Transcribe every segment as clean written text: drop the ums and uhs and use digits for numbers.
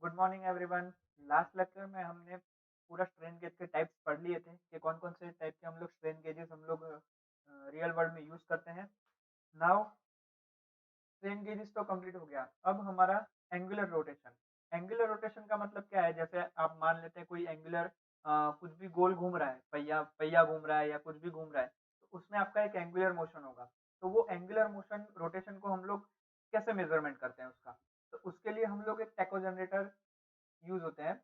Good morning everyone. Last lecture में हमने पूरा स्ट्रेन गेज के टाइप्स पढ़ लिए थे कि कौन कौन से टाइप के हम लोग स्ट्रेन गेजेस हम लोग रियल वर्ल्ड में यूज करते हैं। नाउ स्ट्रेन गेजेस तो कंप्लीट हो गया। अब हमारा एंगुलर रोटेशन। एंगुलर रोटेशन का मतलब क्या है? जैसे आप मान लेते हैं कोई एंगुलर कुछ भी गोल घूम रहा है, पहिया पहिया घूम रहा है या कुछ भी घूम रहा है, तो उसमें आपका एक एंगुलर मोशन होगा। तो वो एंगुलर मोशन रोटेशन को हम लोग कैसे मेजरमेंट करते हैं उसका? तो उसके लिए हम लोग एक टैको जनरेटर यूज होते हैं।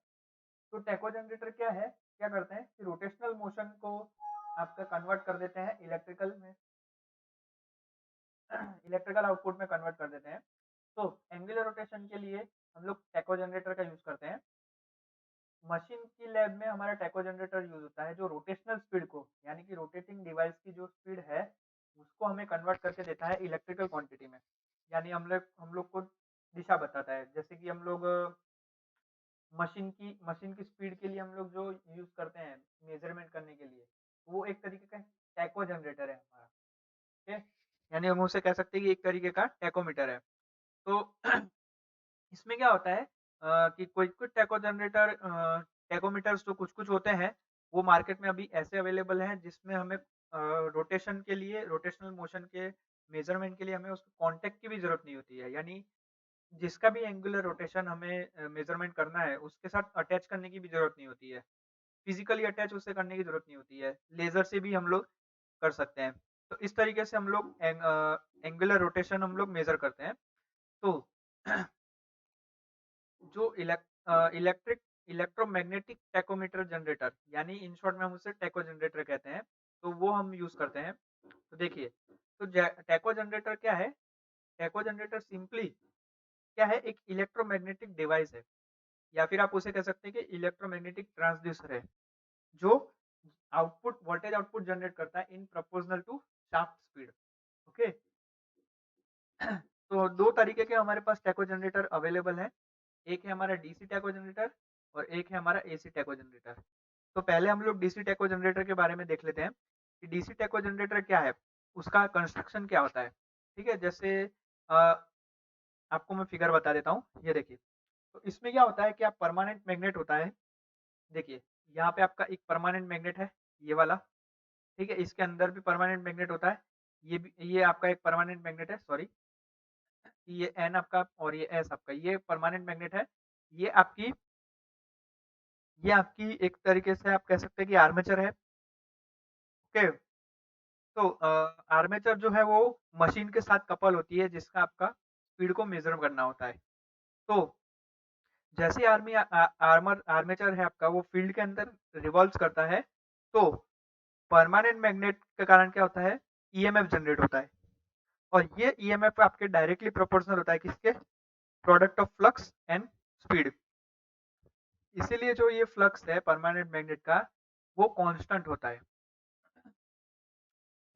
तो टैको जनरेटर क्या है, क्या करते हैं कि रोटेशनल मोशन को आपका कन्वर्ट कर देते हैं इलेक्ट्रिकल में, इलेक्ट्रिकल आउटपुट में कन्वर्ट कर देते हैं। तो एंगुलर रोटेशन के लिए हम लोग टैको जनरेटर का यूज करते हैं। मशीन की लैब में हमारा टैको जनरेटर यूज होता है जो रोटेशनल स्पीड को, यानी कि रोटेटिंग डिवाइस की जो स्पीड है उसको हमें कन्वर्ट करके देता है इलेक्ट्रिकल क्वांटिटी में। यानी हम लोग को दिशा बताता है। जैसे कि हम लोग मशीन की स्पीड के लिए हम लोग जो यूज करते हैं मेजरमेंट करने के लिए, वो एक तरीके का टैको जनरेटर है हमारा। ठीक है, यानी हम उसे कह सकते हैं कि एक तरीके का टैकोमीटर है। तो इसमें क्या होता है कि कोई कुछ टैको जनरेटर टैकोमीटर्स जो कुछ कुछ होते हैं वो मार्केट में अभी ऐसे अवेलेबल हैं जिसमें हमें रोटेशन के लिए, रोटेशनल मोशन के मेजरमेंट के लिए हमें उसको कांटेक्ट की भी जरूरत नहीं होती है। यानी जिसका भी एंगुलर रोटेशन हमें मेजरमेंट करना है उसके साथ अटैच करने की भी जरूरत नहीं होती है। फिजिकली अटैच उससे करने की जरूरत नहीं होती है। लेजर से भी हम लोग कर सकते हैं। तो इस तरीके से हम लोग एंगुलर रोटेशन हम लोग मेजर करते हैं। तो जो इलेक्ट्रिक इलेक्ट्रोमैग्नेटिक टैकोमीटर जनरेटर, यानी इन शॉर्ट में हम उसे टैको जनरेटर कहते हैं, तो वो हम यूज करते हैं। तो देखिए, तो टैको जनरेटर क्या है? टैको जनरेटर सिंपली क्या है, एक इलेक्ट्रोमैग्नेटिक डिवाइस है, या फिर आप उसे कह सकते हैं कि इलेक्ट्रोमैग्नेटिक ट्रांसड्यूसर है जो आउटपुट वोल्टेज आउटपुट जनरेट करता है in proportional to shaft speed. Okay. तो दो तरीके के हमारे पास टैको जनरेटर अवेलेबल है। एक है हमारा डीसी टैको जनरेटर और एक है हमारा एसी टैको जनरेटर। तो पहले हम लोग डीसी टैको जनरेटर के बारे में देख लेते हैं कि डीसी टैको जनरेटर क्या है, उसका कंस्ट्रक्शन क्या होता है। ठीक है, जैसे आपको मैं फिगर बता देता हूँ, ये देखिए। तो इसमें क्या होता है कि आप परमानेंट मैग्नेट होता है। देखिए, यहाँ पे आपका एक परमानेंट मैग्नेट है, ये वाला। ठीक है, इसके अंदर भी परमानेंट मैग्नेट होता है। ये आपका एक परमानेंट मैग्नेट है, सॉरी। ये एन आपका और ये एस आपका, ये परमानेंट मैग्नेट है। ये आपकी ये आपकी एक तरीके से आप कह सकते हैं कि आर्मेचर है। ओके। तो आर्मेचर जो है वो मशीन के साथ कपल होती है जिसका आपका स्पीड को मेजर करना होता है। तो जैसे आर्मर आर्मेचर है आपका, वो फील्ड के अंदर रिवॉल्व्स करता है, तो परमानेंट मैग्नेट के कारण क्या होता है, ईएमएफ जनरेट होता है। और ये ईएमएफ आपके डायरेक्टली प्रोपोर्शनल होता है किसके? Product of flux and speed. इसीलिए जो ये फ्लक्स है परमानेंट मैग्नेट का, वो कांस्टेंट होता है।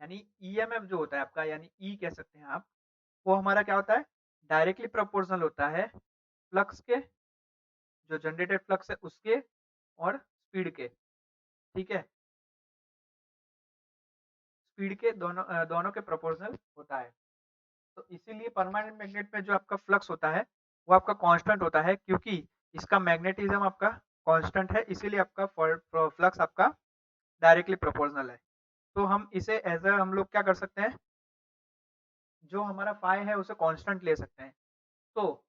यानी ईएमएफ जो होता है आपका, यानी ई कह सकते हैं आप, वो हमारा क्या होता है, डायरेक्टली प्रोपोर्शनल होता है फ्लक्स के, जो जनरेटेड फ्लक्स है उसके और स्पीड के। ठीक है, स्पीड के दोनों के प्रोपोर्शनल होता है। तो इसीलिए परमानेंट मैग्नेट में जो आपका फ्लक्स होता है वो आपका कांस्टेंट होता है, क्योंकि इसका मैग्नेटिज्म आपका कांस्टेंट है, इसीलिए आपका फ्लक्स आपका डायरेक्टली प्रोपोर्शनल है। तो हम इसे एज अ हम लोग क्या कर सकते हैं, जो हमारा फाई है उसे कांस्टेंट ले सकते हैं। तो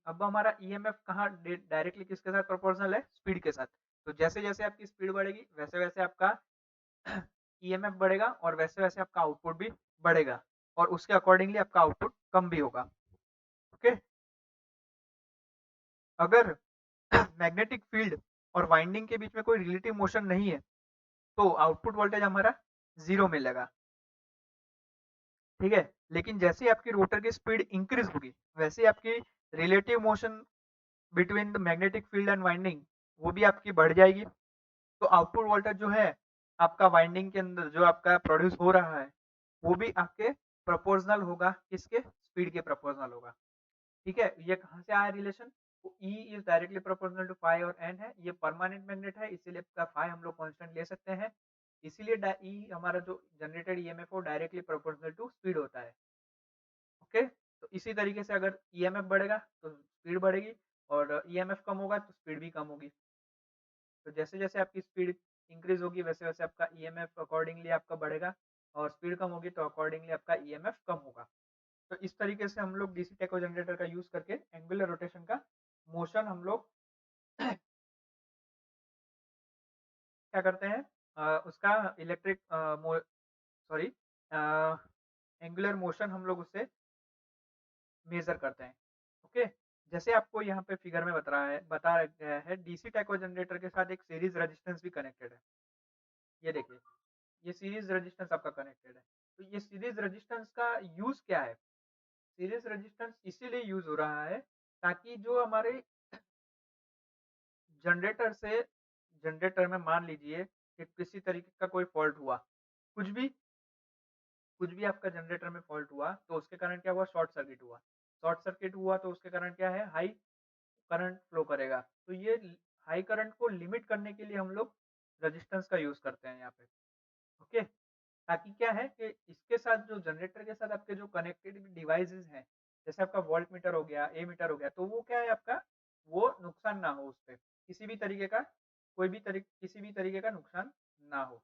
अब हमारा ईएमएफ कहाँ डायरेक्टली किसके साथ प्रोपोर्शनल है? स्पीड के साथ। तो जैसे जैसे आपकी स्पीड बढ़ेगी वैसे वैसे आपका ईएमएफ बढ़ेगा और वैसे वैसे आपका आउटपुट भी बढ़ेगा, और उसके अकॉर्डिंगली आपका आउटपुट कम भी होगा। ओके। अगर मैग्नेटिक फील्ड और वाइंडिंग के बीच में कोई रिलेटिव मोशन नहीं है तो आउटपुट वोल्टेज हमारा जीरो मिलेगा। ठीक है, लेकिन जैसे ही आपकी रोटर की स्पीड इंक्रीज होगी वैसे ही आपकी relative motion between the magnetic field and winding वो भी आपकी बढ़ जाएगी। तो आउटपुट वोल्टेज जो है आपका वाइंडिंग के अंदर जो आपका प्रोड्यूस हो रहा है वो भी आपके प्रोपोर्शनल होगा, किसके? स्पीड के प्रोपोर्शनल होगा। ठीक है, ये कहाँ से आया relation? E is directly proportional to phi और एन है, ये परमानेंट मैग्नेट है इसीलिए इसका फाई हम लोग कांस्टेंट ले सकते हैं। इसीलिए ई हमारा जो जनरेटेड ईएमएफ वो डायरेक्टली प्रोपोर्शनल टू स्पीड होता है। ओके। तो इसी तरीके से अगर ईएमएफ बढ़ेगा तो स्पीड बढ़ेगी, और ईएमएफ कम होगा तो स्पीड भी कम होगी। तो जैसे-जैसे आपकी स्पीड इंक्रीज़ होगी वैसे-वैसे आपका ईएमएफ अकॉर्डिंगली आपका बढ़ेगा और स्पीड कम होगी तो अकॉर्डिंगली आपका ईएमएफ कम होगा। तो इस तरीके से हम लोग डीसी टेको जनरेटर का यूज़ करके एंगुलर रोटेशन का मोशन हम लोग क्या करते हैं उसका इलेक्ट्रिक मो सॉरी अ, एंगुलर मोशन हम लोग उससे मेज़र करते हैं। ओके? जैसे आपको यहाँ पे फिगर में बताया गया है डीसी टेको जनरेटर के साथ एक सीरीज़ रेजिस्टेंस भी कनेक्टेड है। ये देखिए, ये सीरीज़ रेजिस्टेंस आपका कनेक्टेड है। तो ये सीरीज़ रेजिस्टेंस का यूज़ क्या है? सीरीज़ रेजिस्टेंस इसीलिए यूज़ हो रहा है ताकि जो हमारे जनरेटर से जनरेटर में मान लीजिए कि किसी तरीके का कोई फ़ॉल्ट हुआ, कुछ भी कुछ भी आपका जनरेटर में फ़ॉल्ट हुआ, तो उसके कारण क्या हुआ शॉर्ट सर्किट हुआ। शॉर्ट सर्किट हुआ तो उसके कारण क्या है हाई करंट फ्लो करेगा। तो ये हाई करंट को लिमिट करने के लिए हम लोग रेजिस्टेंस का यूज़ करते हैं यहाँ पे। ओके? ताकि क्या है कि इसके साथ जो जनरेटर के साथ आपके जो कनेक्टेड डिवाइसेज़ हैं, जैसे आपका वोल्ट मीटर हो गया, एमीटर हो गया, तो वो क्या है आपका, वो नुकसान ना हो उसपे। किसी भी तरीके का नुकसान ना हो।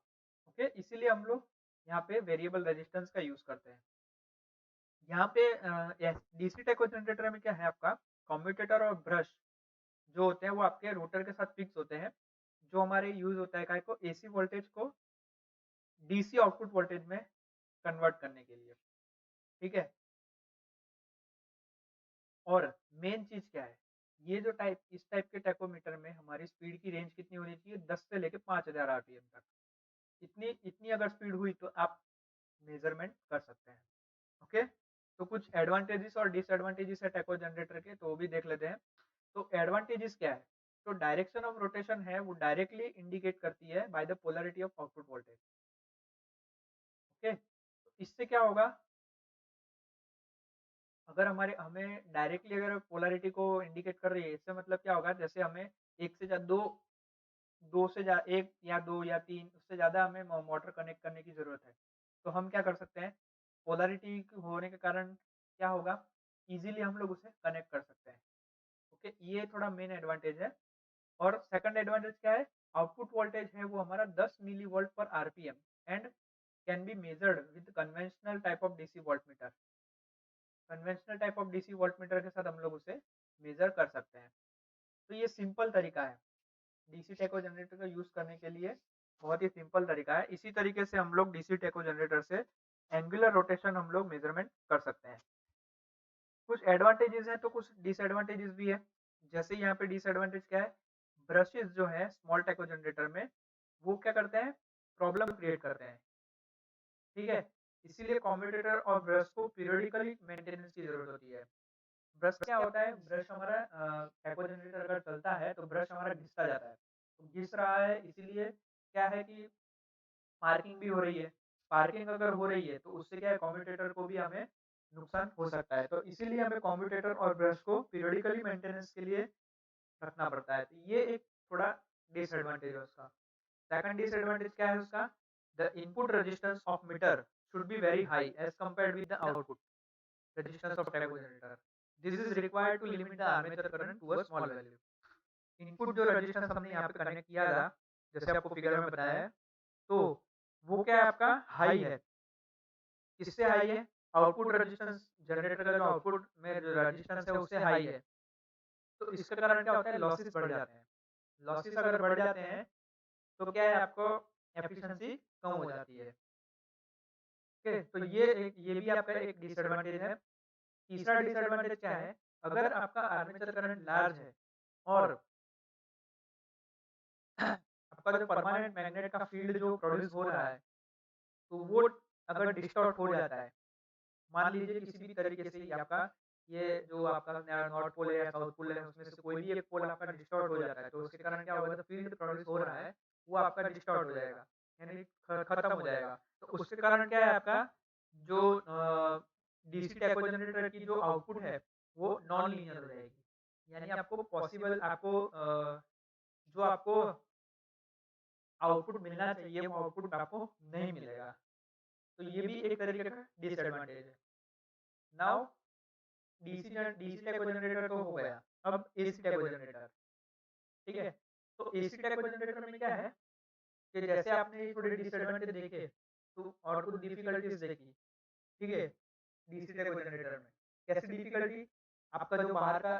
ओके? इसीलिए हम लोग यहाँ पे वेरिएबल रेजिस्टेंस का यूज़ करते हैं। यहाँ पे डीसी टेको जनरेटर में क्या है आपका, कम्यूटेटर और ब्रश जो होते हैं वो आपके रोटर के साथ फिक्स होते हैं। जो हमारे यूज़ होता है काहे को एसी वोल्टेज को डीसी आउटपुट वोल्टेज में कन्वर्ट करने के लिए, ठीक है? और मेन चीज़ क्या है, ये जो इस टाइप के टैकोमीटर में हमारी स्पीड की रेंज कितनी होनी चाहिए 10 से लेके 5000 आरपीएम तक। इतनी इतनी अगर स्पीड हुई तो आप मेज़रमेंट कर सकते हैं, ओके? तो कुछ एडवांटेजेस और डिसएडवांटेजेस है टैको जनरेटर के तो वो भी देख लेते हैं। तो एडवांटेजेस क्या है? तो डायरेक्शन ऑफ रोटेशन है वो डायरेक्टली इंडिकेट करती है by the polarity of output voltage, okay? तो इससे क्या होगा अगर हमें डायरेक्टली अगर पोलैरिटी को इंडिकेट कर रही है, इससे मतलब क्या होगा जैसे हमें 1 से 2 से 1 या 2 या 3 उससे ज़्यादा हमें मोटर कनेक्ट करने की ज़रूरत है। तो हम क्या कर सकते हैं, पोलैरिटी होने के कारण क्या होगा, ईज़िली हम लोग उसे कनेक्ट कर सकते हैं। ओके, ये थोड़ा मेन एडवांटेज है और सेकंड एडवांटेज क्या है, आउटपुट वोल्टेज है वो हमारा 10 मिलीवोल्ट पर RPM and can be measured with conventional type of DC voltmeter. Conventional type of DC voltmeter के साथ हम लोग उसे मेज़र कर सकते हैं। तो ये सिंपल तरीका है, डीसी टेको जनरेटर का यूज़ करने के लिए बहुत ही सिंपल तरीका है। इसी तरीके से हम लोग डीसी टेको जनरेटर से एंगुलर रोटेशन हम लोग मेज़रमेंट कर सकते हैं। कुछ एडवांटेजेस हैं तो कुछ डिसएडवांटेजेस भी है। जैसे यहाँ पे डिसएडवांटेज क्या है, ब्रशेज़ जो है स्मॉल टेको जनरेटर में, वो क्या करते हैं, प्रॉब्लम क्रिएट करते हैं। ठीक है? इसीलिए कम्यूटेटर और ब्रश को पीरियोडिकली मेंटेनेंस की ज़रूरत होती है। ब्रश क्या होता है, ब्रश हमारा टैको जनरेटर अगर चलता है तो ब्रश हमारा घिसता जाता है। तो घिस रहा है इसीलिए क्या है कि पार्किंग भी हो रही है। पार्किंग अगर हो रही है तो उससे क्या है कम्यूटेटर को भी हमें नुकसान हो सकता है। तो इसीलिए हमें कम्यूटेटर और ब्रश को पीरियोडिकली मेंटेनेंस के लिए रखना पड़ता है। तो ये एक थोड़ा डिसएडवांटेज है उसका। सेकंड डिसएडवांटेज क्या है उसका? The input resistance of meter should be very high as compared with the output resistance of tacho generator. This is required to limit the armature current to a small value. Input जो resistance हमने यहाँ पे connect किया था, जैसे आपको figure में बताया है, तो वो क्या है आपका हाई है। किससे हाई है? आउटपुट रेजिस्टेंस जनरेटर का जो आउटपुट में जो रेजिस्टेंस है उससे हाई है। तो इसके कारण क्या होता है लॉसेस बढ़ जाते हैं। लॉसेस अगर बढ़ जाते हैं तो क्या है आपको एफिशिएंसी कम हो जाती है। ओके, तो ये भी आपका एक डिसएडवांटेज है। तीसरा डिसएडवांटेज क्या है? अगर आपका आर्मेचर करंट लार्ज है और आपका जो परमानेंट मैग्नेट का फील्ड जो प्रोड्यूस हो रहा है, तो वो अगर डिस्टॉर्ट हो जाता है, मान लीजिए किसी भी तरीके से ये आपका ये जो आपका नॉर्थ पोल है या साउथ पोल है, उसमें से कोई भी एक पोल आपका डिस्टॉर्ट हो जाता है, तो उसके कारण क्या होगा जो फील्ड प्रोड्यूस हो रहा है, वो आपका डिस्टॉर्ट हो जाएगा, यानी खत्म हो जाएगा। तो उसके कारण क्या है आपका जो डीसी टैको जनरेटर की जो आउटपुट है, वो नॉन लीनियर हो जाएगी। यानी जो आपको आउटपुट मिलना चाहिए वो आउटपुट आपको नहीं मिलेगा। तो ये भी एक तरीके का डिसएडवांटेज है। नाउ डीसी टेको जनरेटर तो हो गया। अब एसी टैको जनरेटर, ठीक है। तो एसी टैको जनरेटर में क्या है कि जैसे आपने ये थोड़े डिसएडवांटेज देखे तो और कुछ डिफिकल्टीज देखी, ठीक है, डीसी टैको जनरेटर में। कैसी डिफिकल्टी? आपका जो बाहर का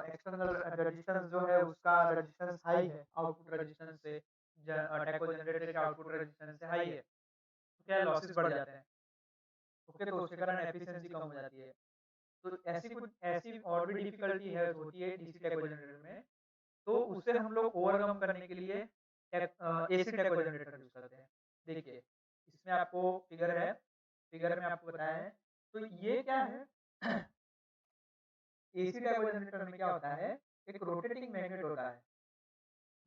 एक्सटर्नल रेजिस्टेंस जो है उसका रेजिस्टेंस हाई है, आउटपुट रेजिस्टेंस से टैको जनरेटर के आउटपुट रेजिस्टेंस से हाई है, तो क्या लॉसेस बढ़ जाते हैं। ओके, तो उसके कारण एफिशिएंसी कम हो जाती है। तो ऐसी और भी डिफिकल्टी है होती है डीसी टैको जनरेटर में, तो उसे हम लोग ओवरकम करने के लिए एसी टैको जनरेटर यूज करते हैं। देखिए, इसमें आपको फिगर है, फिगर में आपको बताया है। तो ये क्या है, एसी टैको जनरेटर में क्या होता है, एक रोटेटिंग मैग्नेट होता है।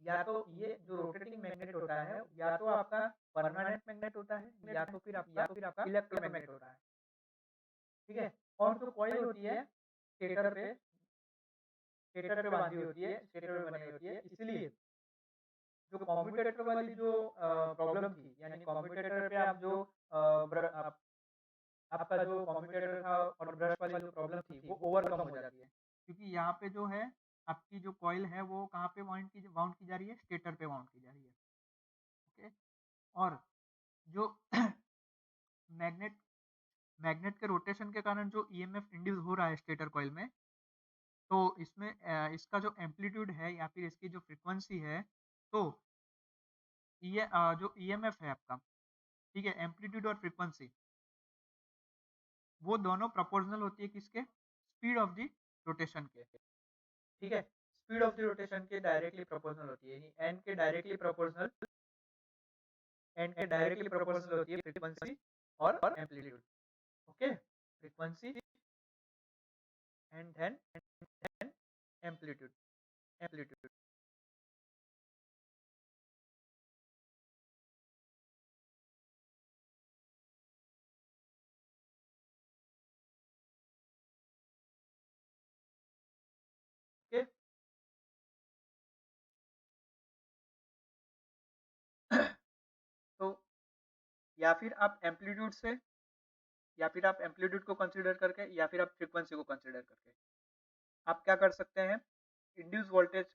या तो ये जो रोटेटिंग मैग्नेट होता है या तो आपका परमानेंट मैग्नेट होता है या तो फिर आपका इलेक्ट्रोमैग्नेट होता है, ठीक है। और जो कॉइल होती है स्टेटर पे, स्टेटर पे बांधी होती है, स्टेटर पे बनी होती है, इसलिए जो कम्यूटेटर वाली जो प्रॉब्लम थी, यानी कम्यूटेटर पे आप जो आपका जो कम्यूटेटर था और ब्रश वाली जो प्रॉब्लम थी वो ओवरकम हो जाती है, क्योंकि यहाँ पे जो है आपकी जो कॉइल है वो कहाँ पे वाउंड की जा रही है, स्टेटर पे वाउंड की जा रही है। ओके, और जो मैग्नेट मैग्नेट के रोटेशन के कारण जो ईएमएफ इंड्यूस हो रहा है स्टेटर कॉइल में, तो इसमें इसका जो एम्पलीट्यूड है या फिर इसकी जो फ्रीक्वेंसी है, तो ये जो ईएमएफ है आपका, ठीक है, एम्पलीट्यूड और फ्रीक्वेंसी वो दोनों प्रोपोर्शनल होती है किसके, स्पीड ऑफ द रोटेशन के, ठीक है। स्पीड ऑफ द रोटेशन के डायरेक्टली प्रोपोर्शनल होती है, एन के डायरेक्टली प्रोपोर्शनल होती है फ्रीक्वेंसी और amplitude. Okay, frequency and then amplitude, amplitude. Okay, तो या फिर आप एम्पलीट्यूड से, या फिर आप एम्पलीट्यूड को कंसीडर करके, या फिर आप फ्रीक्वेंसी को कंसीडर करके आप क्या कर सकते हैं, इंड्यूस वोल्टेज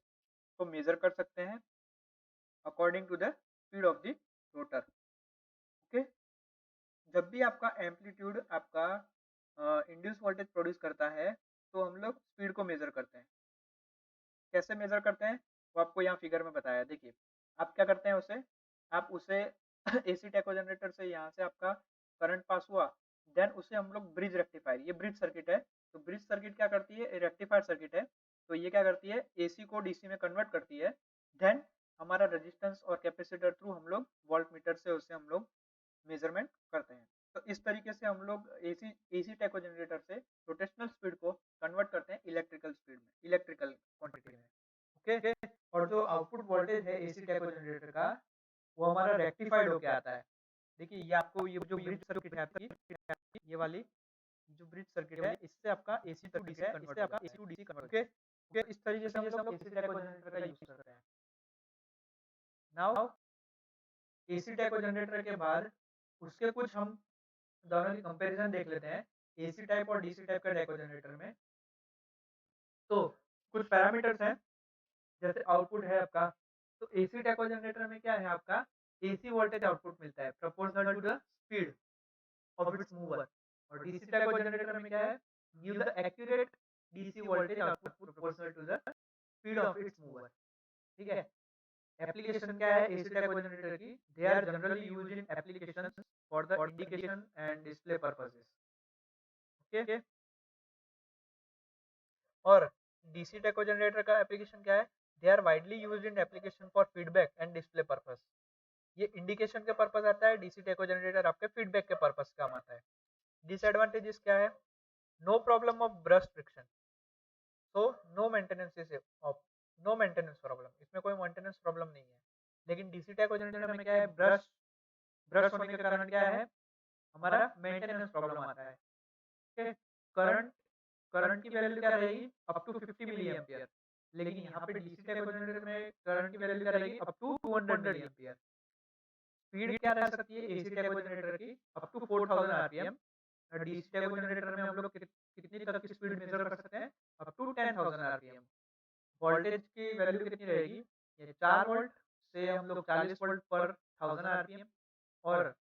को मेजर कर सकते हैं according to the speed of the rotor. Okay, जब भी आपका एम्पलीट्यूड आपका इंड्यूस वोल्टेज प्रोड्यूस करता है तो हम लोग स्पीड को मेजर करते हैं। कैसे मेजर करते हैं वो आपको यहाँ फिगर में बताया है। देखिए, आप क्या करते हैं, उसे आप उसे एसी टैको जनरेटर से यहाँ से आपका करंट पास हुआ, देन उसे हम लोग ब्रिज रेक्टिफायर, ये ब्रिज सर्किट है, तो ब्रिज सर्किट क्या करती है, रेक्टिफायर सर्किट है, तो ये क्या करती है, एसी को डीसी में कन्वर्ट करती है। देन हमारा रेजिस्टेंस और कैपेसिटर थ्रू हम लोग वोल्ट मीटर से उसे हम लोग मेजरमेंट करते हैं। तो इस तरीके से हम लोग एसी एसी टैको जनरेटर से रोटेशनल स्पीड को कन्वर्ट करते हैं इलेक्ट्रिकल स्पीड में, इलेक्ट्रिकल क्वांटिटी में। ओके, और जो आउटपुट वोल्टेज है एसी टैको जनरेटर का वो हमारा रेक्टिफाइड होके आता है। देखिए, ये आपको ये जो ब्रिज सर्किट है आपकी, ये वाली जो ब्रिज सर्किट है, इससे आपका एसी टू डीसी कन्वर्ट होगा, AC to DC convert. Okay, तो इस तरीके से हम लोग एसी टैको जनरेटर का यूज करते हैं। नाउ एसी टैको जनरेटर के बाद उसके कुछ हम दोनों की कंपैरिजन देख लेते हैं, एसी टाइप और डीसी टाइप का टैको जनरेटर में। तो कुछ पैरामीटर्स हैं, जैसे आउटपुट है आपका, तो एसी टैको जनरेटर में क्या है आपका, एसी वोल्टेज आउटपुट मिलता है proportional to the speed of its mover. और डीसी टैको जनरेटर में क्या है, give the accurate DC voltage output proportional to the speed of its mover, ठीक है। एप्लीकेशन क्या है एसी टैको जनरेटर की, they are generally used in applications for the indication and display purposes. Okay, और DC tacho generator का application क्या है, they are widely used in application for feedback and display purpose. ये indication के purpose आता है, DC tacho generator आपके feedback के पर्पस काम आता है। डिसएडवांटेजेस क्या है, no problem of brush friction, so no maintenance is of, no maintenance problem, इसमें कोई मेंटेनेंस प्रॉब्लम नहीं है। लेकिन डीसी टैको जनरेटर में क्या है, ब्रश ब्रश होने के कारण क्या है, हमारा मेंटेनेंस प्रॉब्लम आता है। ठीक, करंट करंट की वैल्यू क्या रहेगी, अप टू 50 मिली एम्पियर, लेकिन यहाँ पे डीसी टैको जनरेटर में करंट की वैल्यू क्या रहेगी, up to 200 milli ampere. Speed क्या रह सकती है एसी टैको जनरेटर की, अप टू 4000 आरपीएम। और डीसी टैको जनरेटर में हम लोग कितनी तक की स्पीड मेजर कर सकते हैं, अप टू 10,000 आरपीएम। वोल्टेज की वैल्यू कितनी रहेगी, ये 4 वोल्ट से हम लोग 40 वोल्ट पर 1000 आरपीएम, और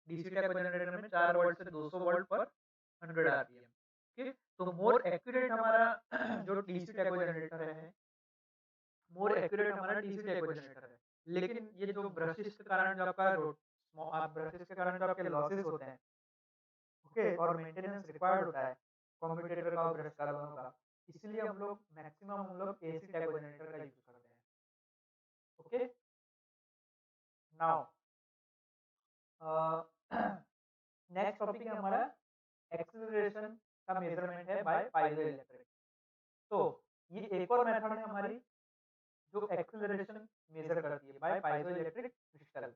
डीसी टेको जनरेटर में 4 वोल्ट से 200 वोल्ट पर 100 आरपीएम। ठीक, तो मोर एक्यूरेट हमारा जो डीसी टेको जनरेटर है, मोर एक्यूरेट हमारा डीसी टेको जनरेटर है। लेकिन ये जो ब्रशेस के कारण जो आपका ब्रशेस के कारण जो आपके लॉसेस होते हैं, ओके, और मेंटेनेंस रिक्वायर्ड होता है कम्यूटेटर का और ब्रश का दोनों का, इसलिए हम लोग मैक्सिमम हम लोग एसी टेको जनरेटर का यूज करते हैं। ओके, नाउ नेक्स्ट टॉपिक है हमारा एक्सेलरेशन का मेजरमेंट है बाय पाइजो इलेक्ट्रिक। तो ये एक और मेथड है हमारी जो एक्सेलरेशन मेजर करती है बाय पाइजो इलेक्ट्रिक क्रिस्टल।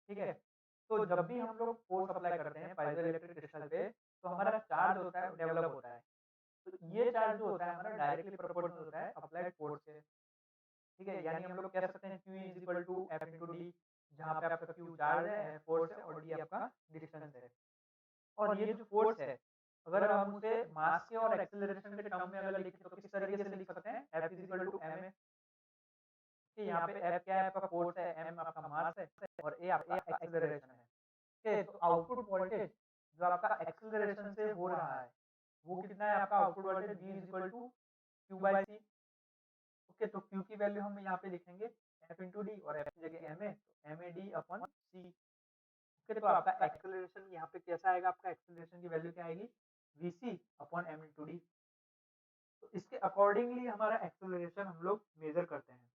ठीक है, तो जब भी हम लोग फोर्स अप्लाई करते हैं पाइजो इलेक्ट्रिक क्रिस्टल पे, तो हमारा चार्ज होता है डेवलप होता है। तो ये चार्ज जो होता है हमारा डायरेक्टली प्रोपोर्शनल होता है अप्लाइड फोर्स से। ठीक है, यानी हम लोग कह सकते हैं Q is equal to F into D, जहाँ पे आपका Q चार्ज है, F फोर्स है, और डी आपका डिस्टेंस है। और ये जो फोर्स है, अगर हम उसे मास के और एक्सेलरेशन के टर्म में अगर लिखें तो किस तरीके से लिख सकते हैं, F is equal to M A. कि यहाँ पे F क्या है, आपका फोर्स है, M आपका मास है, और A आपका एक्सेलरेशन है। ठीक है, तो आउटपुट वोल्टेज जो आपका एक्सेलरेशन से हो रहा है, वो कितना है, आपका output voltage V is equal to Q by C. Okay, तो Q की वैल्यू हम यहाँ पे लिखेंगे F इंटू डी, और F की जगह एम ए, तो M A D upon C. Okay, तो आपका एक्सेलरेशन यहाँ पे कैसा आएगा, आपका एक्सेलरेशन की वैल्यू क्या आएगी, V C upon M into D. तो इसके अकॉर्डिंगली हमारा एक्सेलरेशन हम लोग मेजर करते हैं।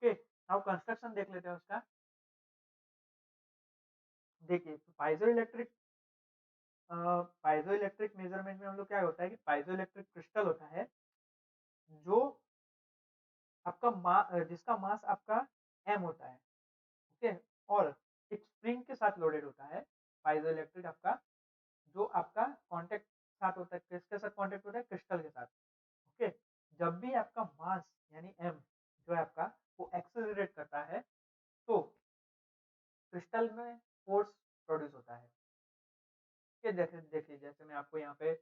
ओके, नाउ कंस्ट्रक्शन देख लेते हैं उसका। देखिए, पाइजो इलेक्ट्रिक मेजरमेंट में हम लोग क्या होता है कि पाइजो इलेक्ट्रिक क्रिस्टल होता है जो आपका जिसका मास आपका m होता है। ओके, और एक स्प्रिंग के साथ लोडेड होता है। पाइजो इलेक्ट्रिक आपका जो आपका कांटेक्ट साथ होता है, किसके साथ कांटेक्ट होता है, क्रिस्टल के साथ। ओके, जब भी आपका मास यानी m जो है आपका वो एक्सेलरेट करता है, तो क्रिस्टल में फोर्स प्रोड्यूस होता है। ये देखिए देखिए, जैसे मैं आपको यहाँ पे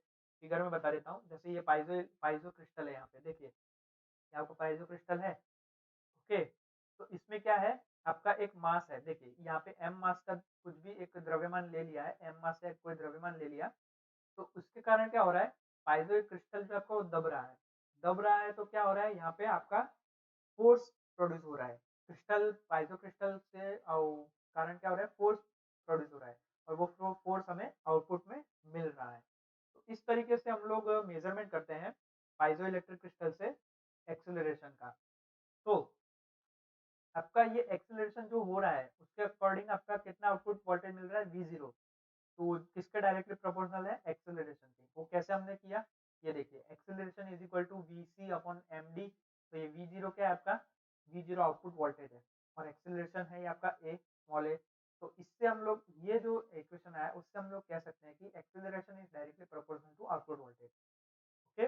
फिगर में बता देता हूँ। जैसे ये पाइजो पाइजो क्रिस्टल है, यहाँ पे देखिए, ये आपका पाइजो क्रिस्टल है। ओके, तो इसमें क्या है, आपका एक मास है। देखिए यहाँ पे m मास का कुछ भी एक द्रव्यमान ले लिया है, m मास से कोई द्रव्यमान ले लिया, तो उसके कारण क्या हो रहा है, पाइजो एक क्रिस्टल जो आपको दब रहा है। दब रहा है तो क्या हो रहा है, यहाँ पे आपका फोर्स प्रोड्यूस हो रहा है। क्रिस्टल पाइजो क्रिस्टल से कारण क्या हो रहा है, फोर्स प्रोड्यूस हो रहा है, और वो फोर्स हमें आउटपुट में मिल रहा है। तो इस तरीके से हम लोग मेजरमेंट करते हैं पाइजो इलेक्ट्रिक क्रिस्टल से एक्सेलरेशन का। तो आपका ये एक्सेलरेशन जो हो रहा है उसके अकॉर्डिंग आपका कितना आउटपुट वोल्टेज मिल रहा है, वी जीरो। तो किसके डायरेक्टली प्रोपोर्शनल है, एक्सेलरेशन के। वो कैसे हमने किया, ये देखिए, acceleration is equal to V C upon M D. तो ये वी जीरो क्या है आपका, वी जीरो आउटपुट वोल्टेज है, और एक्सेलरेशन है ये आपका ए स्मॉल ए। तो इससे हम लोग ये जो इक्वेशन आया उससे हम लोग कह सकते हैं कि acceleration is directly proportional to output voltage. Okay,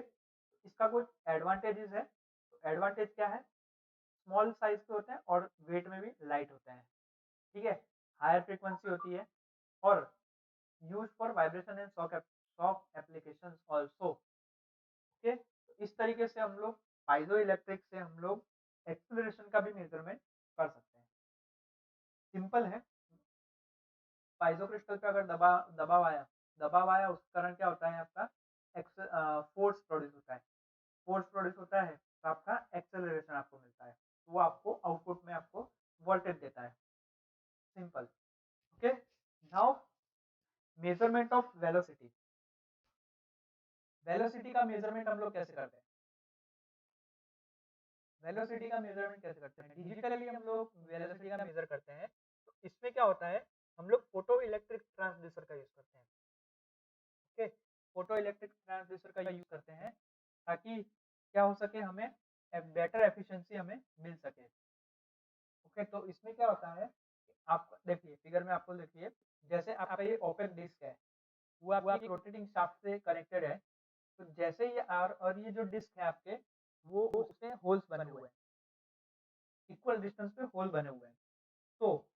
इसका कुछ एडवांटेजेस है। तो एडवांटेज क्या है, स्मॉल साइज के होते हैं और वेट में भी लाइट होते हैं। ठीक है, हायर फ्रीक्वेंसी होती है, और use for vibration and shock applications also. Okay, तो इस तरीके से हम लोग पाइजो इलेक्ट्रिक से हम लोग एक्सेलरेशन का भी मेजरमेंट कर सकते हैं। सिंपल है। पाइजो क्रिस्टल पे अगर दबाव आया उस कारण क्या होता है, आपका फोर्स प्रोड्यूस होता है। फोर्स प्रोड्यूस होता है तो आपका एक्सेलरेशन आपको मिलता है, तो वो आपको आउटपुट में आपको वोल्टेज देता है। Simple. Okay, now measurement of velocity. Velocity का मेजरमेंट हम लोग कैसे करते हैं, वेलोसिटी का मेजरमेंट कैसे करते हैं, डिजिटली हम लोग वेलोसिटी का मेजर करते हैं। तो इसमें क्या होता है, हम लोग फोटो इलेक्ट्रिक ट्रांसड्यूसर का यूज करते हैं। ओके, फोटो इलेक्ट्रिक ट्रांसड्यूसर का यूज करते हैं ताकि क्या हो सके, हमें बेटर एफिशिएंसी हमें मिल सके। ओके, तो इसमें क्या होता है, आप देखिए फिगर में, आपको देखिए, जैसे आपका ये ओपेक डिस्क है, वो आपकी रोटेटिंग शाफ्ट से कनेक्टेड है। तो जैसे ये और ये जो डिस्क है आपके, वो उसमें होल्स बने हुए हैं, इक्वल डिस्टेंस पे होल बने हुए हैं। तो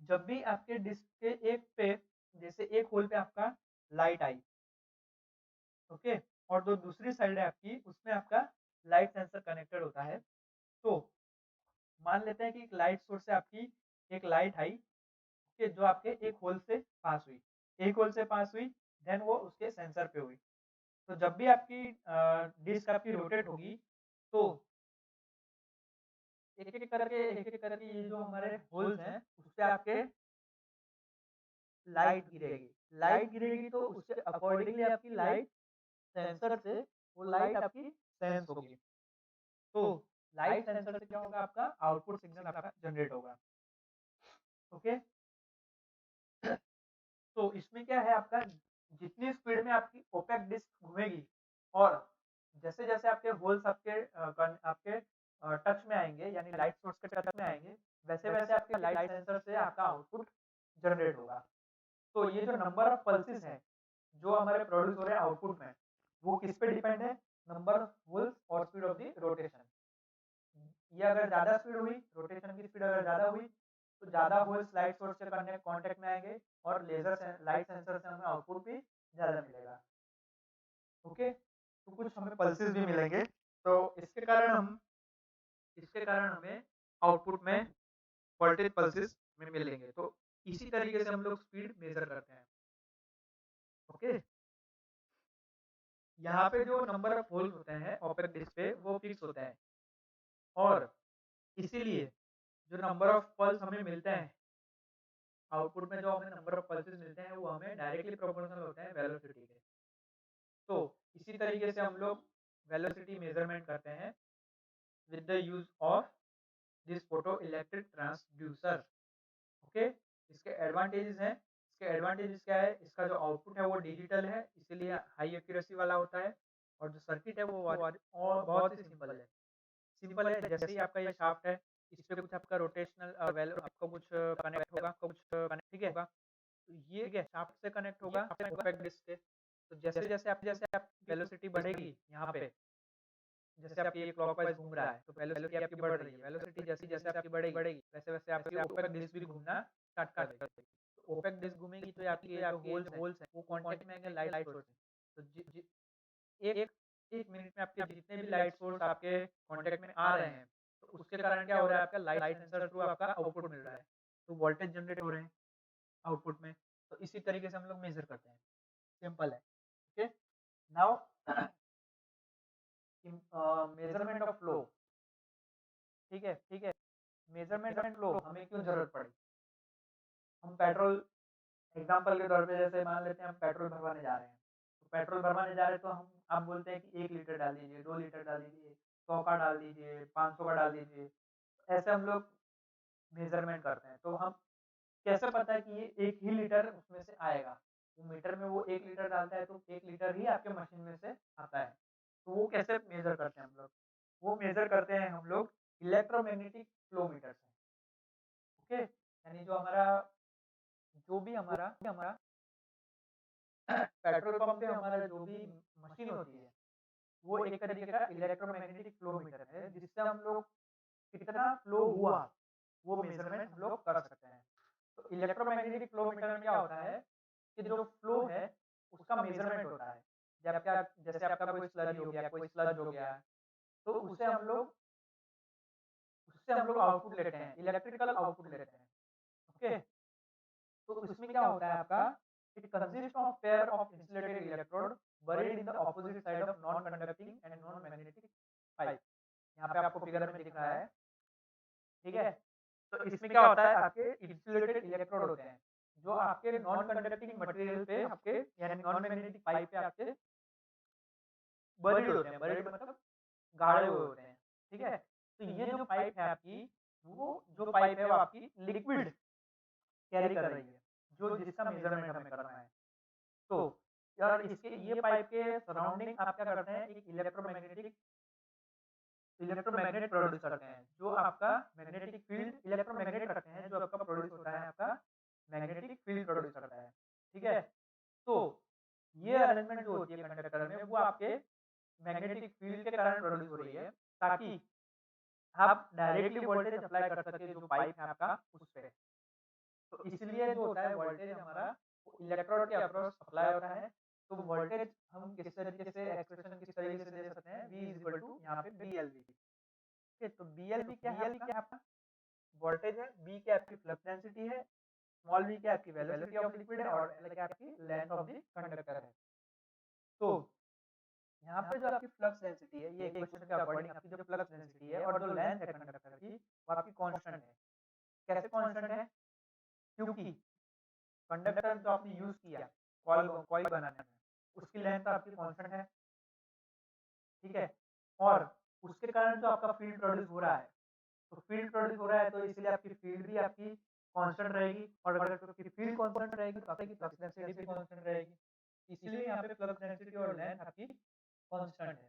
जब भी आपके डिस्क के एक पे, जैसे एक होल पे आपका लाइट आई, ओके, और जो दूसरी साइड है आपकी उसमें आपका लाइट सेंसर कनेक्टेड होता है। तो मान लेते हैं कि एक लाइट सोर्स से आपकी एक लाइट आई कि जो आपके एक होल से पास हुई। एक होल से पास हुई, देन वो उसके सेंसर पे हुई। तो जब भी आपकी डिस्क आपकी रोटेट होगी, तो एक-एक करके ये जो हमारे होल्स हैं, उसपे आपके लाइट गिरेगी। लाइट गिरेगी तो उसके अकॉर्डिंगली आपकी लाइट सेंसर से वो लाइट आपकी सेंस होगी। तो लाइट सेंसर से क्या होगा, आपका आउटपुट सिग्नल आपका जनरेट होगा। ओके? तो इसमें क्या है आपका, जितनी स्पीड में आपकी ओपेक डिस्क घूमेगी और जैसे-जैसे आपके होल्स आपके टच में आएँगे, यानी लाइट सोर्स के टच में आएँगे, वैसे-वैसे आपके लाइट सेंसर से आपका आउटपुट जनरेट होगा। तो ये जो नंबर ऑफ पल्सेस हैं, जो हमारे प्रोड्यूस हो रहे हैं आउटपुट में, वो किस पे डिपेंड है? नंबर ऑफ होल्स और स्पीड ऑफ द रोटेशन। ये अगर ज़्यादा स्पीड हुई, रोटेशन की स्पीड अगर ज़्यादा हुई, तो ज़्यादा होल्स लाइट सोर्स से कॉन्टैक्ट में आएँगे और लेज़र से लाइट सेंसर से हमें आउटपुट भी ज़्यादा मिलेगा। ओके? तो कुछ हमें पल्सेस भी मिलेंगे। तो इसके कारण हमें आउटपुट में वोल्टेज पल्सेस में मिलेंगे। तो इसी तरीके से हम लोग स्पीड मेज़र करते हैं। ओके? यहाँ पे जो नंबर ऑफ होल्स होते हैं ओपेक डिस्क पे, वो फिक्स होता है और इसीलिए जो नंबर ऑफ पल्स हमें मिलते हैं, आउटपुट में जो हमें नंबर ऑफ पल्सेस मिलते हैं, वो हमें डायरेक्टली प्रोपोर्शनल होते हैं वेलोसिटी के। तो इसी तरीके से हम लोग वेलोसिटी मेज़रमेंट करते हैं with the use of this photo electric transducer. Okay? इसके एडवांटेजेस क्या है, इसका जो आउटपुट है वो डिजिटल है, इसीलिए हाई एक्यूरेसी वाला होता है और जो सर्किट है वो और बहुत ही सिंपल है। जैसे ही आपका ये शाफ्ट है, इस पे कुछ आपका रोटेशनल आपको कुछ कनेक्ट होगा, आपको कुछ कनेक्ट ठीक है? तो ये ठीक है, शाफ्ट से कनेक्ट होगा ओपेक डिस्क से। तो जैसे आप वेलोसिटी बढ़ेगी यहाँ पे, जैसे आपकी ये क्लॉकवाइज़ घूम रहा है, तो वेलोसिटी आपकी बढ़ रही है। वेलोसिटी जैसे-जैसे आपकी बढ़ेगी, वैसे-वैसे आपकी ओपेक डिस्क भी घूमना स्टार्ट कर देगी। तो ओपेक डिस्क घूमेगी तो आपकी ये जो होल्स हैं, वो कांटेक्ट में आएँगे लाइट सोर्स से। तो जि जि एक 1 मिनट में आपके जितने भी लाइट सोर्स आपके कांटेक्ट में आ रहे हैं, तो उसके कारण क्या हो रहा है, आपका लाइट सेंसर थ्रू आपका आउटपुट मिल रहा है। तो वोल्टेज जनरेट हो रहे हैं आउटपुट में। तो इसी तरीके से हम लोग मेज़र करते हैं। सिंपल है। Okay? Now measurement of flow. ठीक है? मेज़रमेंट ऑफ फ्लो हमें क्यों ज़रूरत पड़ी? हम पेट्रोल एग्ज़ाम्पल के तौर पे जैसे मान लेते हैं हम पेट्रोल भरवाने जा रहे हैं। तो पेट्रोल भरवाने जा रहे हैं तो हम बोलते हैं कि 1 लीटर डाल दीजिए, 2 लीटर डाल दीजिए, 100 का डाल दीजिए, 500 का डाल दीजिए। ऐसे हम लोग मेज़रमेंट करते हैं। तो हम कैसे पता है कि ये 1 ही लीटर उसमें से आएगा? वो मीटर में वो 1 लीटर डालता है तो 1 लीटर ही आपके मशीन में से आता है। तो वो कैसे मेज़र करते हैं हम लोग? वो मेज़र करते हैं हम लोग इलेक्ट्रोमैग्नेटिक फ्लो मीटर से। ओके? यानी जो भी हमारा पेट्रोल पंप पे हमारा जो भी मशीन होती है, वो एक तरीके का इलेक्ट्रोमैग्नेटिक फ्लो मीटर है, जिससे हम लोग कितना फ्लो हुआ, वो मेज़रमेंट हम लोग कर सकते हैं। तो इलेक्ट्रोमैग्नेटिक फ्लो मीटर में क्या होता है कि जो फ्लो है, उसका मेज़रमेंट होता है। जैसे आपका कोई स्लरी हो गया, कोई स्लज हो गया, तो उससे हम लोग आउटपुट लेते हैं, इलेक्ट्रिकल आउटपुट लेते हैं। ओके? तो इसमें क्या होता है आपका, it consist of pair of insulated electrode buried in the opposite side of non conducting and non magnetic pipe. यहाँ पे आपको फिगर में दिख रहा है, ठीक है? तो इसमें क्या होता है, आपके इंसुलेटेड इलेक्ट्रोड होते हैं, जो आपके नॉन कंडक्टिंग मटेरियल पे आपके यानी नॉन मैग्नेटिक पाइप पे आपके बरीड होते हैं। बरीड मतलब गाढ़े हुए होते हैं, ठीक है? तो ये जो पाइप है आपकी, वो जो पाइप है वो आपकी लिक्विड कैरी कर रही है, जो जिसका मेज़रमेंट हमें करना है। तो यार इसके ये पाइप के सराउंडिंग आप क्या करते हैं, एक इलेक्ट्रोमैग्नेट प्रोड्यूस करते हैं, जो आपका मैग्नेटिक फील्ड इलेक्ट्रोमैग्नेट रखते हैं, जो आपका प्रोड्यूस होता है, आपका मैग्नेटिक फील्ड प्रोड्यूस करता है, ठीक है? तो ये अरेंजमेंट जो होती है कंडक्टर में, वो आपके मैग्नेटिक फील्ड के कारण प्रोड्यूस हो रही है, ताकि आप डायरेक्टली वोल्टेज अप्लाई कर सके जो पाइप है आपका उस पे। तो इसलिए जो होता है वोल्टेज हमारा, वो इलेक्ट्रोड के अक्रॉस अप्लाई होता है तो वोल्टेज हम किस तरीके से एक्सप्रेशन किस तरीके से दे सकते हैं, V इज इक्वल टू यहाँ पे BLV। ठीक है, तो BLV क्या है आपका, वोल्टेज है, B क्या आपकी फ्लक्स डेंसिटी है, स्मॉल v क्या आपकी वेलोसिटी ऑफ लिक्विड है, और L क्या आपकी लेंथ ऑफ द कंडक्टर है। तो यहाँ पे जो आपकी फ्लक्स डेंसिटी है, ये इक्वेशन के अकॉर्डिंग आपकी जो फ्लक्स डेंसिटी है और जो लेंथ है कंडक्टर की, वो आपकी कांस्टेंट है। कैसे कांस्टेंट है, क्योंकि कंडक्टर जो आपने यूज किया कॉइल बनाने में, उसकी लेंथ आपकी कांस्टेंट है। ठीक है, और उसके कारण जो आपका फील्ड प्रोड्यूस हो रहा है, तो फील्ड प्रोड्यूस हो रहा है, तो इसलिए आपकी फील्ड भी आपकी कांस्टेंट रहेगी, और अगर आपकी फील्ड कांस्टेंट रहेगी तो आपकी फ्लक्स डेंसिटी भी कांस्टेंट रहेगी। इसलिए यहाँ पे फ्लक्स डेंसिटी और लेंथ आपकी कांस्टेंट है।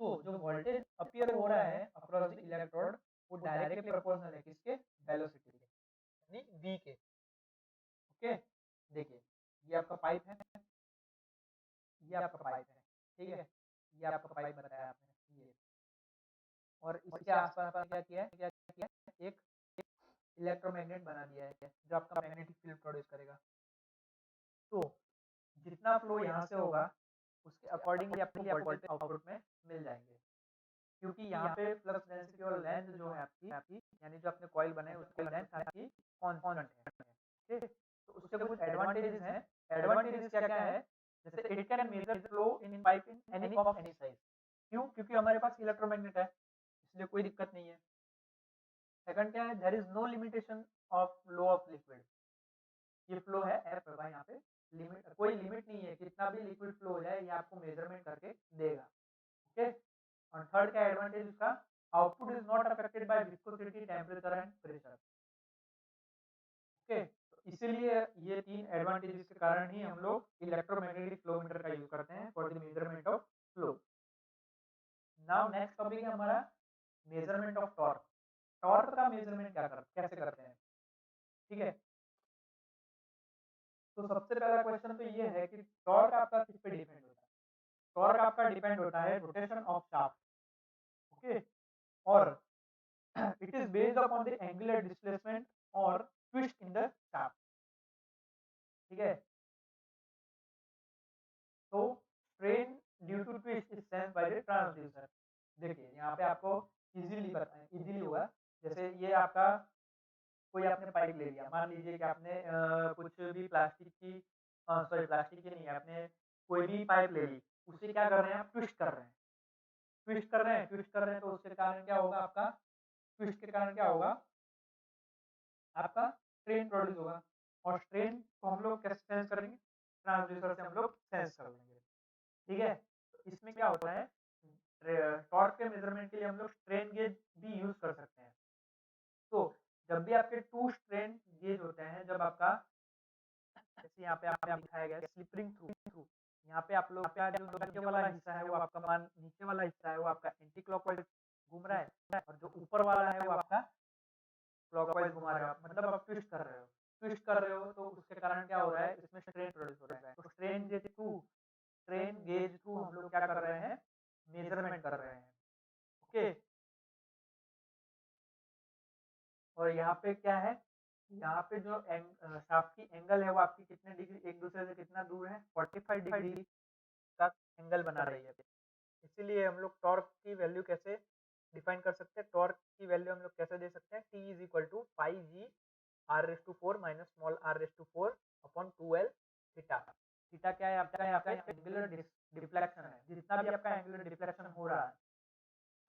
तो जो वोल्टेज अपीयर हो रहा है अक्रॉस द इलेक्ट्रोड, वो डायरेक्टली प्रोपोर्शनल है किसके, वेलोसिटी के, यानी v के। ओके, देखिए ये आपका पाइप है, ये आपका पाइप है, ठीक है, ये आपका पाइप बताया आपने ये, और इसके आसपास क्या किया है, एक इलेक्ट्रोमैग्नेट बना दिया है जो आपका मैग्नेटिक फील्ड प्रोड्यूस करेगा। तो जितना फ्लो यहाँ से होगा उसके अकॉर्डिंगली आपको वोल्टेज आउटपुट में मिल जाएंगे, क्योंकि यहाँ पे फ्लक्स डेंसिटी और लेंथ जो है आपकी यानी जो आपने कॉइल बनाए उसकी लेंथ आपकी कांस्टेंट है। ठीक, तो उसके कुछ एडवांटेजेस हैं। एडवांटेजेस क्या क्या है, जैसे it can measure flow in pipe in any of any size. क्यों, क्योंकि हमारे पास इलेक्ट्रोमैग्नेट है, इसलिए कोई दिक्कत नहीं है। सेकंड क्या है, there is no limitation of flow of liquid. ये फ्लो है एफ है यहाँ पे, लिमिट कोई लिमिट नहीं है, कितना भी लिक्विड फ्लो हो जाए ये आपको मेजरमेंट करके देगा। ओके, और थर्ड क्या एडवांटेज उसका, output is not affected by viscosity, temperature and pressure. Okay, तो इसीलिए ये तीन एडवांटेजेस के कारण ही हम लोग इलेक्ट्रोमैग्नेटिक फ्लो मीटर का यूज करते हैं for the measurement of flow. Now next topic है हमारा मेजरमेंट ऑफ टॉर्क। टॉर्क का मेजरमेंट कैसे करते हैं, ठीक है। तो सबसे पहला क्वेश्चन तो ये है कि टॉर्क आपका किस पे डिपेंड होता है। टॉर्क आपका डिपेंड होता है रोटेशन ऑफ शाफ्ट। ओके, और it is based upon the angular displacement or twist in the shaft। ठीक है, तो strain due to twist is sensed by the transducer। देखिए यहाँ पे आपको इजीली होगा, जैसे ये आपका कोई आपने पाइप ले लिया, मान लीजिए कि आपने कुछ भी प्लास्टिक की, सॉरी प्लास्टिक की नहीं, आपने कोई भी पाइप ले ली, उसे क्या कर रहे हैं आप, ट्विस्ट कर रहे हैं, तो उसके कारण क्या होगा, आपका ट्विस्ट के कारण क्या होगा, आपका स्ट्रेन प्रोड्यूस होगा, और स्ट्रेन को हम लोग कैसे सेंस करेंगे, ट्रांसड्यूसर से हम लोग सेंस कर लेंगे। ठीक है, तो इसमें क्या होता है, टॉर्क के मेजरमेंट के लिए हम लोग स्ट्रेन गेज भी यूज कर सकते हैं। तो जब भी आपके टू स्ट्रेन गेज होते हैं, जब आपका जैसे यहाँ पे आपका दिखाया गया स्लिपरिंग थ्रू, यहाँ पे आप लोग का जो नीचे वाला हिस्सा है वो आपका नीचे वाला हिस्सा है वो आपका एंटी क्लॉकवाइज घूम रहा है, और जो ऊपर वाला है वो आपका क्लॉकवाइज घुमा रहे हो आप, मतलब आप ट्विस्ट कर रहे हो, तो उसके कारण क्या हो रहा है, इसमें स्ट्रेन प्रोड्यूस हो रहा है। तो स्ट्रेन गेज थ्रू हम लोग क्या कर रहे हैं, मेजरमेंट कर रहे हैं। ओके, और यहाँ पे क्या है, यहाँ पे जो शाफ्ट की एंगल है वो आपकी कितने डिग्री एक दूसरे से कितना दूर है, 45 डिग्री का एंगल बना रही है। इसीलिए हम लोग टॉर्क की वैल्यू कैसे डिफाइन कर सकते हैं, टॉर्क की वैल्यू हम लोग कैसे दे सकते हैं, T is equal to 5G r⁴ minus small r⁴ upon 2L theta. Theta क्या है आपका एंगुलर डिफ्लेक्शन है, जितना भी आपका एंगुलर डिफ्लेक्शन हो रहा है,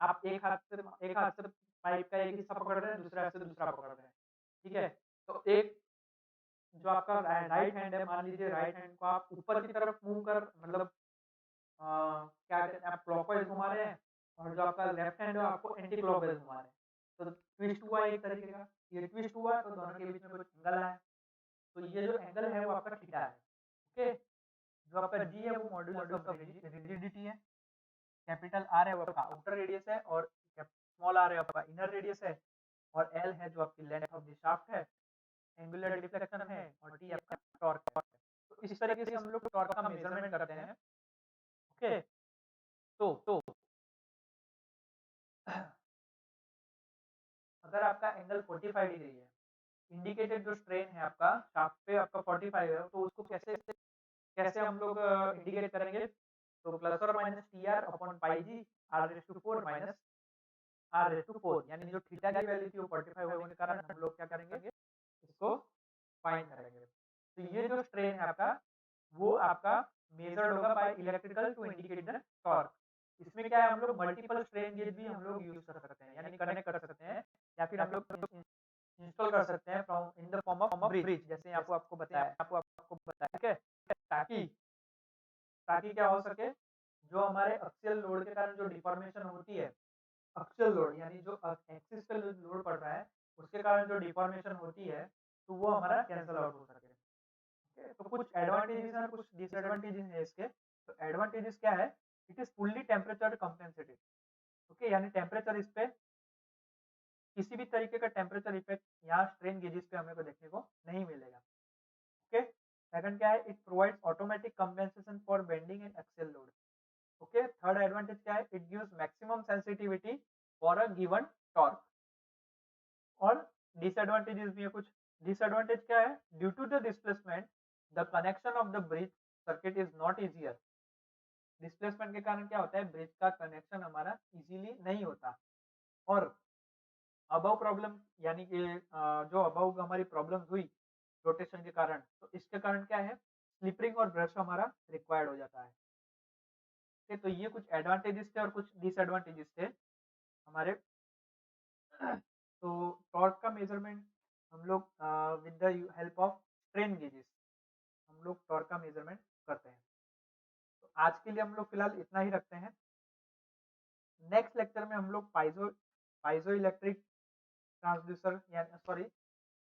आप एक हाथ से पाइप का एक हिस्सा पकड़ रहे हैं, दूसरे हाथ से दूसरा पकड़ रहे हैं। ठीक है, तो एक जो आपका राइट हैंड है, मान लीजिए राइट हैंड को आप ऊपर की तरफ मूव कर, मतलब क्या कहते हैं, आप क्लॉकवाइज घुमा रहे हैं, और जो आपका लेफ्ट हैंड है आपको एंटी क्लॉकवाइज घुमा रहे हैं, तो ट्विस्ट हुआ एक तरीके का, ये ट्विस्ट हुआ तो दोनों के बीच में कुछ एंगल आया, तो ये जो एंगल है वो आपका थीटा है। ओके, जो आपका जी है वो मॉड्यूलस ऑफ रिजिडिटी है, कैपिटल आर है वो आपका आउटर रेडियस है, और स्मॉल आर है आपका इनर रेडियस है, और एल है जो आपकी लेंथ ऑफ द शाफ्ट है, एंगुलर डिफ्लेक्शन है, और टी आपका टॉर्क है। तो इस तरीके से हम लोग टॉर्क का मेजरमेंट करते हैं। ओके, तो अगर आपका एंगल 45 डिग्री है, इंडिकेटेड जो स्ट्रेन है आपका शाफ्ट पे आपका 45 है, तो उसको कैसे कैसे हम लोग इंडिकेट करेंगे? तो प्लस और minus T R upon pi G R raise to 4 minus R raise to 4 यानी जो थीटा की वैल्यू थी वो 45 होने के कारण हम लोग क्या करेंगे? इसको फाइंड करेंगे। तो ये जो स्ट्रेन है आपका, वो आपका मेजर्ड होगा by electrical to indicate the torque. इसमें क्या है हम लोग मल्टीपल स्ट्रेन गेज भी हम लोग यूज़ कर सकते हैं, यानी कनेक्ट कर सकते हैं या फिर हम लोग इंस्टॉल कर सकते हैं from in the form of bridge जैसे आपको आपको बताया, ठीक है? ताकि ताकि क्या हो सके, जो हमारे एक्सियल लोड के कारण जो डिफॉर्मेशन होती है, एक्सियल लोड यानी जो एक्सिस पे लोड पड़ रहा है, उसके कारण जो डिफॉर्मेशन होती है, तो वो हमारा कैंसल आउट हो सके। ओके, तो कुछ एडवांटेजेस और कुछ डिसएडवांटेजेस है इसके। तो एडवांटेजेस क्या है? It is fully temperature compensated. Okay, यानी टेम्परेचर इस पे किसी भी तरीके का टेम्परेचर इफेक्ट यहाँ स्ट्रेन गेजेस पे हमें को देखने को नहीं मिलेगा। ओके, सेकंड क्या है? It provides automatic compensation for bending and axial load. Okay, third advantage क्या है? It gives maximum sensitivity for a given torque. और डिसएडवांटेजेस भी है कुछ। डिसएडवांटेज क्या है? Due to the displacement the connection of the bridge circuit is not easier. Displacement के कारण क्या होता है? ब्रिज का कनेक्शन हमारा इजीली नहीं होता। और अबव प्रॉब्लम यानी कि जो अबव हमारी प्रॉब्लम्स हुई रोटेशन के कारण, तो इसके कारण क्या है? स्लिपरिंग और ब्रश हमारा रिक्वायर्ड हो जाता है। ठीक है, तो ये कुछ एडवांटेजेस थे और कुछ डिसएडवांटेजेस थे हमारे। तो टॉर्क का मेजरमेंट हम लोग with the help of strain gauges हम लोग टॉर्क का मेजरमेंट करते हैं। तो आज के लिए हम लोग फिलहाल इतना ही रखते हैं। नेक्स्ट लेक्चर में हम लोग पाइजो इलेक्ट्रिक ट्रांसड्यूसर या सॉरी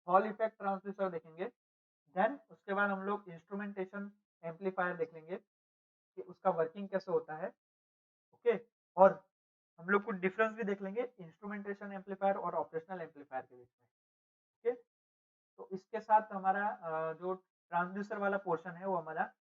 हॉल इफेक्ट ट्रांसड्यूसर देखेंगे। देन उसके बाद हम लोग इंस्ट्रूमेंटेशन एम्पलीफायर देख लेंगे कि उसका वर्किंग कैसे होता है। ओके, और हम लोग कुछ डिफरेंस भी देख लेंगे इंस्ट्रूमेंटेशन एम्पलीफायर और ऑपरेशनल एम्पलीफायर के बीच में। ओके, तो इसके साथ हमारा जो ट्रांसड्यूसर वाला पोर्शन है वो हमारा